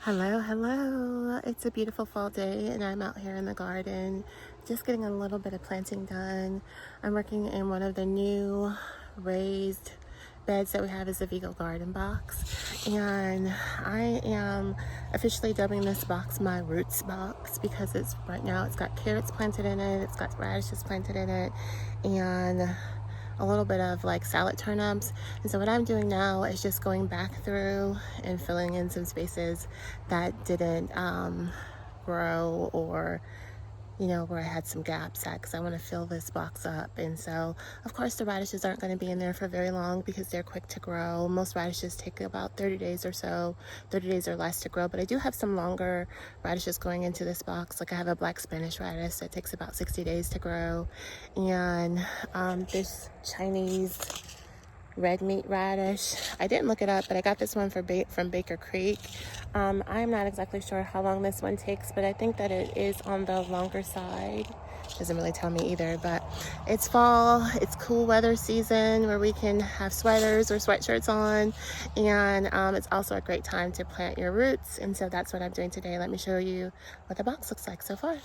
Hello, hello. It's a beautiful fall day and I'm out here in the garden just getting a little bit of planting done. I'm working in one of the new raised beds that we have as a Vigo garden box, and I am officially dubbing this box my roots box because it's right now it's got carrots planted in it, it's got radishes planted in it, and a little bit of like salad turnips. And so what I'm doing now is just going back through and filling in some spaces that didn't grow, or where I had some gaps at, because I want to fill this box up. And so of course the radishes aren't going to be in there for very long because they're quick to grow. Most radishes take about 30 days or so, 30 days or less to grow, but I do have some longer radishes going into this box. Like I have a black Spanish radish that takes about 60 days to grow, and this Chinese red meat radish, I didn't look it up, but I got this one from Baker Creek. I'm not exactly sure how long this one takes, but I think that it is on the longer side. Doesn't really tell me either, but it's fall, it's cool weather season where we can have sweaters or sweatshirts on, and it's also a great time to plant your roots. And so that's what I'm doing today. Let me show you what the box looks like so far.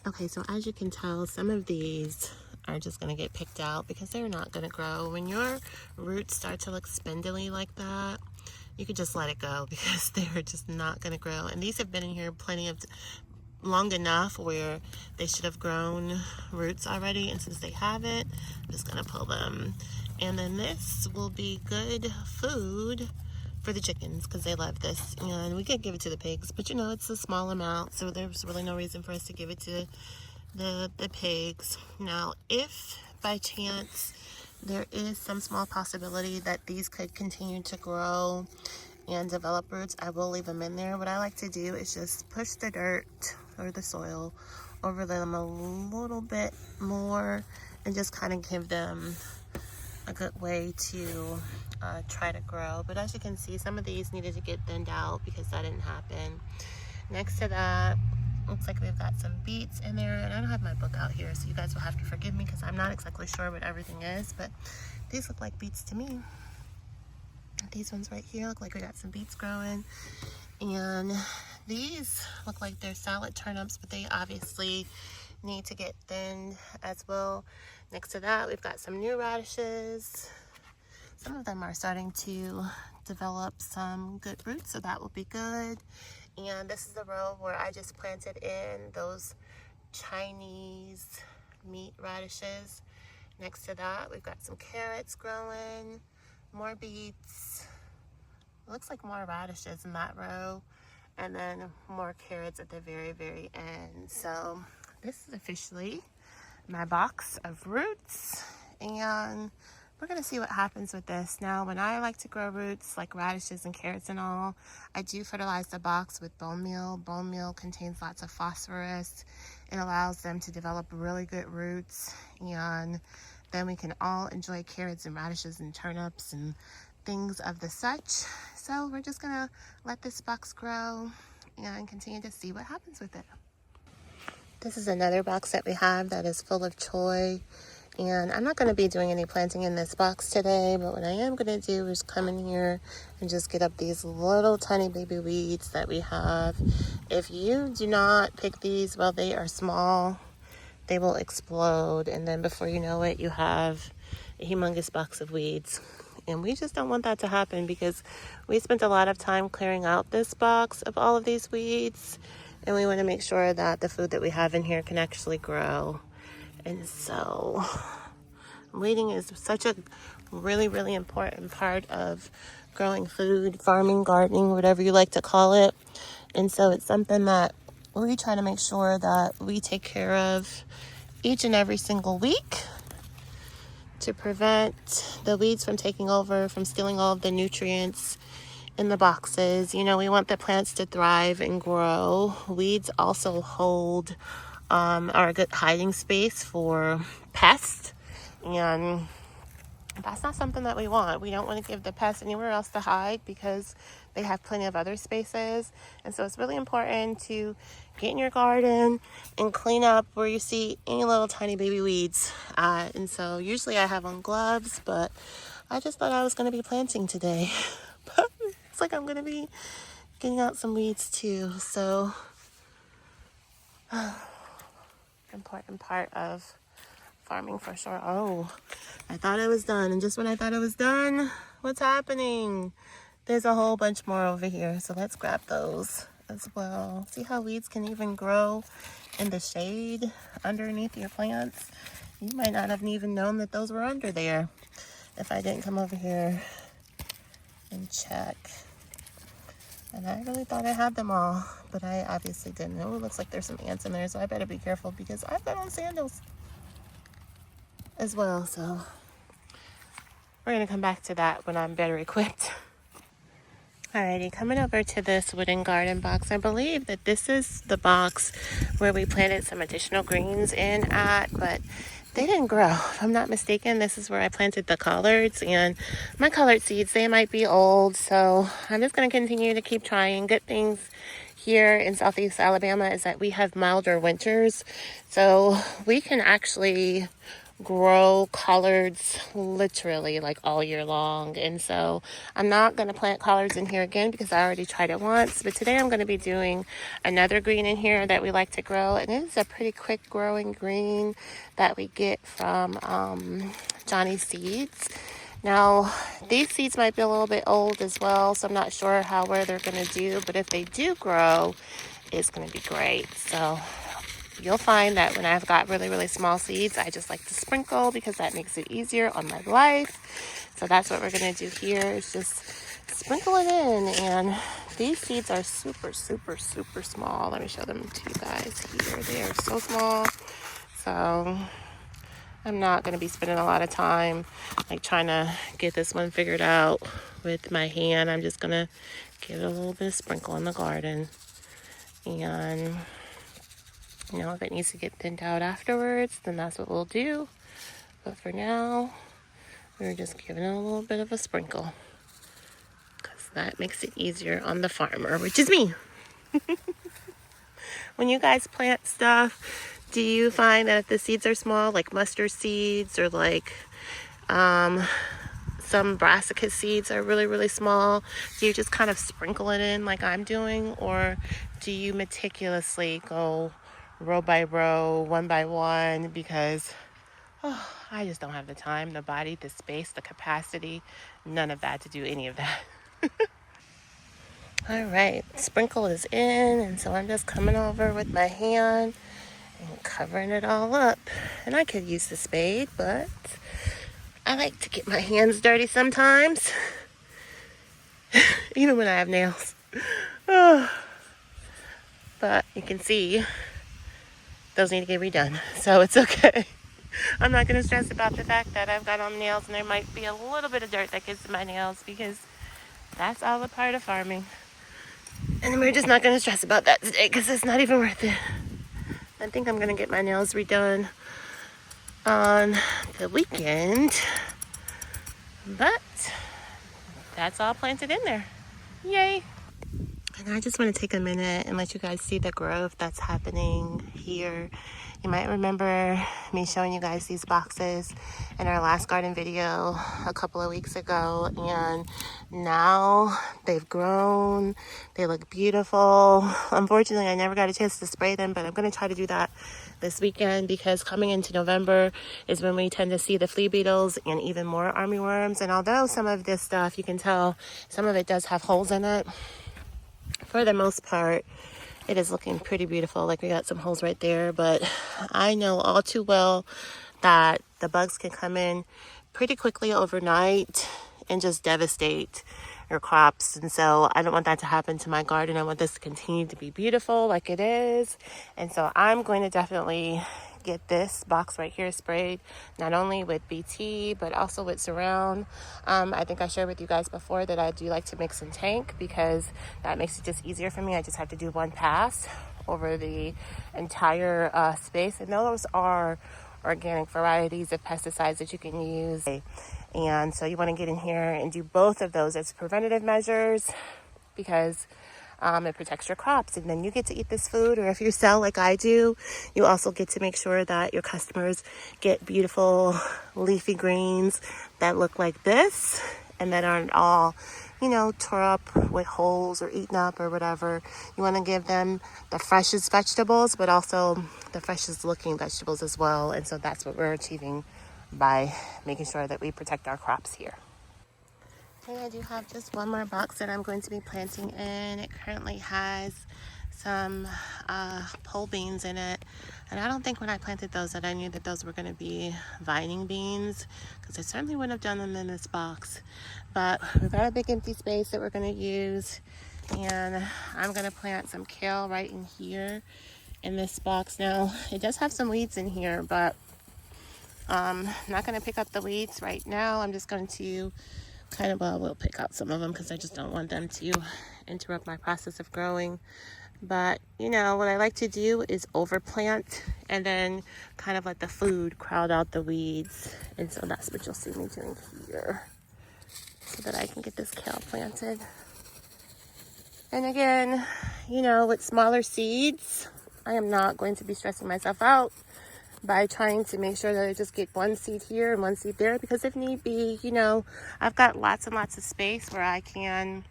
Okay, so as you can tell, some of these are just going to get picked out because they're not going to grow. When your roots start to look spindly like that, you could just let it go because they're just not going to grow. And these have been in here long enough where they should have grown roots already, and since they haven't, I'm just going to pull them. And then this will be good food for the chickens because they love this, and we could give it to the pigs, but it's a small amount, so there's really no reason for us to give it to the pigs. Now, if by chance there is some small possibility that these could continue to grow and develop roots, I will leave them in there. What I like to do is just push the dirt or the soil over them a little bit more and just kind of give them a good way to try to grow. But as you can see, some of these needed to get thinned out because that didn't happen. Next to that, looks like we've got some beets in there, and I don't have my book out here, so you guys will have to forgive me because I'm not exactly sure what everything is, but these look like beets to me. These ones right here look like we got some beets growing, and these look like they're salad turnips, but they obviously need to get thinned as well. Next to that, we've got some new radishes. Some of them are starting to develop some good roots, so that will be good. And this is the row where I just planted in those Chinese meat radishes. Next to that, we've got some carrots growing, more beets. It looks like more radishes in that row, and then more carrots at the very, very end. So this is officially my box of roots, and we're gonna see what happens with this. Now, when I like to grow roots like radishes and carrots and all, I do fertilize the box with bone meal. Bone meal contains lots of phosphorus. It allows them to develop really good roots, and then we can all enjoy carrots and radishes and turnips and things of the such. So we're just gonna let this box grow and continue to see what happens with it. This is another box that we have that is full of choy. And I'm not going to be doing any planting in this box today, but what I am going to do is come in here and just get up these little tiny baby weeds that we have. If you do not pick these while they are small, they will explode, and then before you know it, you have a humongous box of weeds. And we just don't want that to happen because we spent a lot of time clearing out this box of all of these weeds, and we want to make sure that the food that we have in here can actually grow. And so weeding is such a really, really important part of growing food, farming, gardening, whatever you like to call it. And so it's something that we try to make sure that we take care of each and every single week to prevent the weeds from taking over, from stealing all of the nutrients in the boxes. We want the plants to thrive and grow. Weeds also hold are a good hiding space for pests, and that's not something that we want. We don't want to give the pests anywhere else to hide because they have plenty of other spaces. And so it's really important to get in your garden and clean up where you see any little tiny baby weeds. And so usually I have on gloves, but I just thought I was going to be planting today. But it's like I'm going to be getting out some weeds too. So important part of farming for sure. Oh, I thought it was done, and just when I thought it was done, what's happening? There's a whole bunch more over here, so let's grab those as well. See how weeds can even grow in the shade underneath your plants? You might not have even known that those were under there if I didn't come over here and check. And I really thought I had them all, but I obviously didn't. Oh, it looks like there's some ants in there, so I better be careful because I've got on sandals as well. So we're gonna come back to that when I'm better equipped. Alrighty, coming over to this wooden garden box. I believe that this is the box where we planted some additional greens in at, but they didn't grow. If I'm not mistaken, this is where I planted the collards, and my collard seeds, they might be old, so I'm just going to continue to keep trying. Good things here in Southeast Alabama is that we have milder winters, so we can actually grow collards literally like all year long. And so I'm not going to plant collards in here again because I already tried it once, but today I'm going to be doing another green in here that we like to grow, and it is a pretty quick growing green that we get from Johnny's Seeds. Now these seeds might be a little bit old as well, so I'm not sure where they're going to do, but if they do grow, it's going to be great. So you'll find that when I've got really, really small seeds, I just like to sprinkle because that makes it easier on my life. So that's what we're going to do here, is just sprinkle it in. And these seeds are super, super, super small. Let me show them to you guys here. They are so small. So I'm not going to be spending a lot of time like trying to get this one figured out with my hand. I'm just going to give it a little bit of sprinkle in the garden. And you know, if it needs to get thinned out afterwards, then that's what we'll do. But for now, we're just giving it a little bit of a sprinkle because that makes it easier on the farmer, which is me. When you guys plant stuff, do you find that if the seeds are small, like mustard seeds or like some brassicas seeds are really, really small, do you just kind of sprinkle it in like I'm doing? Or do you meticulously go row by row, one by one, because I just don't have the time, the body, the space, the capacity, none of that to do any of that. All right, sprinkle is in, and so I'm just coming over with my hand and covering it all up. And I could use the spade, but I like to get my hands dirty sometimes, even when I have nails. But you can see those need to get redone, so it's okay. I'm not going to stress about the fact that I've got on nails and there might be a little bit of dirt that gets in my nails, because that's all a part of farming. And we're just not going to stress about that today because it's not even worth it. I think I'm going to get my nails redone on the weekend, but that's all planted in there. Yay! And I just want to take a minute and let you guys see the growth that's happening here. You might remember me showing you guys these boxes in our last garden video a couple of weeks ago, and now they've grown. They look beautiful. Unfortunately, I never got a chance to spray them, but I'm going to try to do that this weekend, because coming into November is when we tend to see the flea beetles and even more armyworms. And although some of this stuff, you can tell some of it does have holes in it, for the most part, it is looking pretty beautiful. Like we got some holes right there, but I know all too well that the bugs can come in pretty quickly overnight and just devastate your crops. And so I don't want that to happen to my garden. I want this to continue to be beautiful like it is. And so I'm going to definitely get this box right here sprayed, not only with BT but also with Surround. I think I shared with you guys before that I do like to mix and tank, because that makes it just easier for me. I just have to do one pass over the entire space, and those are organic varieties of pesticides that you can use. And so you want to get in here and do both of those as preventative measures, because it protects your crops, and then you get to eat this food. Or if you sell like I do, you also get to make sure that your customers get beautiful leafy greens that look like this and that aren't all you know, tore up with holes or eaten up or whatever. You want to give them the freshest vegetables, but also the freshest looking vegetables as well. And so that's what we're achieving by making sure that we protect our crops here. Okay, I do have just one more box that I'm going to be planting in. It currently has some pole beans in it, and I don't think when I planted those that I knew that those were going to be vining beans, because I certainly wouldn't have done them in this box. But we've got a big empty space that we're going to use, and I'm going to plant some kale right in here in this box. Now it does have some weeds in here, but I'm not going to pick up the weeds right now. I'm just going to we'll pick out some of them because I just don't want them to interrupt my process of growing. But you know what I like to do is overplant and then kind of let the food crowd out the weeds, and so that's what you'll see me doing here so that I can get this kale planted. And again, you know, with smaller seeds, I am not going to be stressing myself out by trying to make sure that I just get one seed here and one seed there, because if need be, you know, I've got lots and lots of space where I can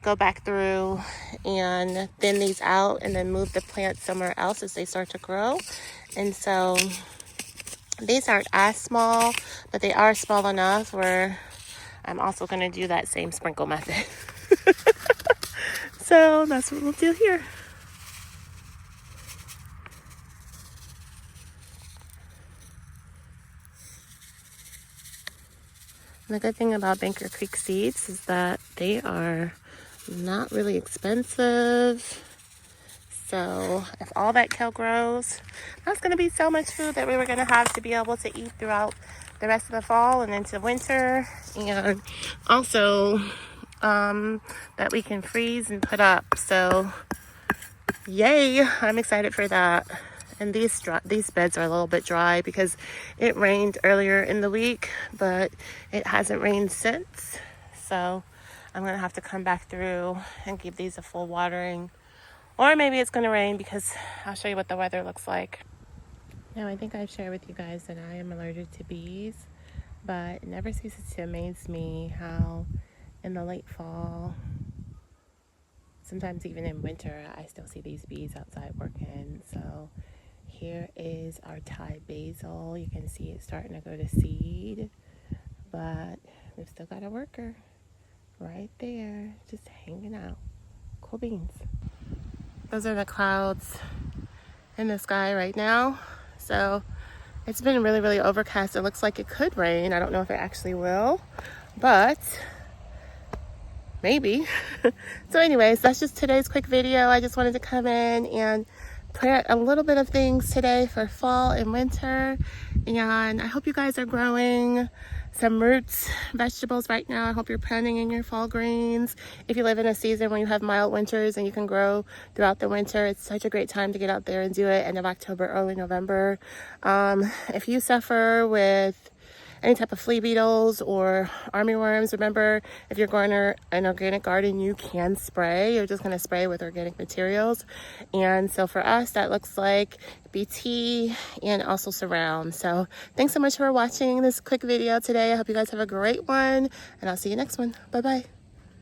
go back through and thin these out and then move the plant somewhere else as they start to grow. And so these aren't as small, but they are small enough where I'm also going to do that same sprinkle method. So that's what we'll do here. And the good thing about Banker Creek seeds is that they are not really expensive. So if all that kale grows, that's going to be so much food that we were going to have to be able to eat throughout the rest of the fall and into winter. And also that we can freeze and put up. So yay, I'm excited for that. And these beds are a little bit dry because it rained earlier in the week, but it hasn't rained since. So I'm going to have to come back through and give these a full watering. Or maybe it's going to rain, because I'll show you what the weather looks like. Now, I think I've shared with you guys that I am allergic to bees, but it never ceases to amaze me how in the late fall, sometimes even in winter, I still see these bees outside working. So here is our Thai basil. You can see it starting to go to seed, but we've still got a worker right there just hanging out. Cool beans. Those are the clouds in the sky right now. So it's been really, really overcast. It looks like it could rain. I don't know if it actually will, but maybe. So anyways, that's just today's quick video. I just wanted to come in and plant a little bit of things today for fall and winter. And I hope you guys are growing some roots, vegetables right now. I hope you're planting in your fall greens. If you live in a season when you have mild winters and you can grow throughout the winter, it's such a great time to get out there and do it. End of October, early November. If you suffer with any type of flea beetles or armyworms, remember, if you're growing an organic garden, you can spray. You're just going to spray with organic materials. And so for us, that looks like BT and also Surround. So thanks so much for watching this quick video today. I hope you guys have a great one, and I'll see you next one. Bye-bye.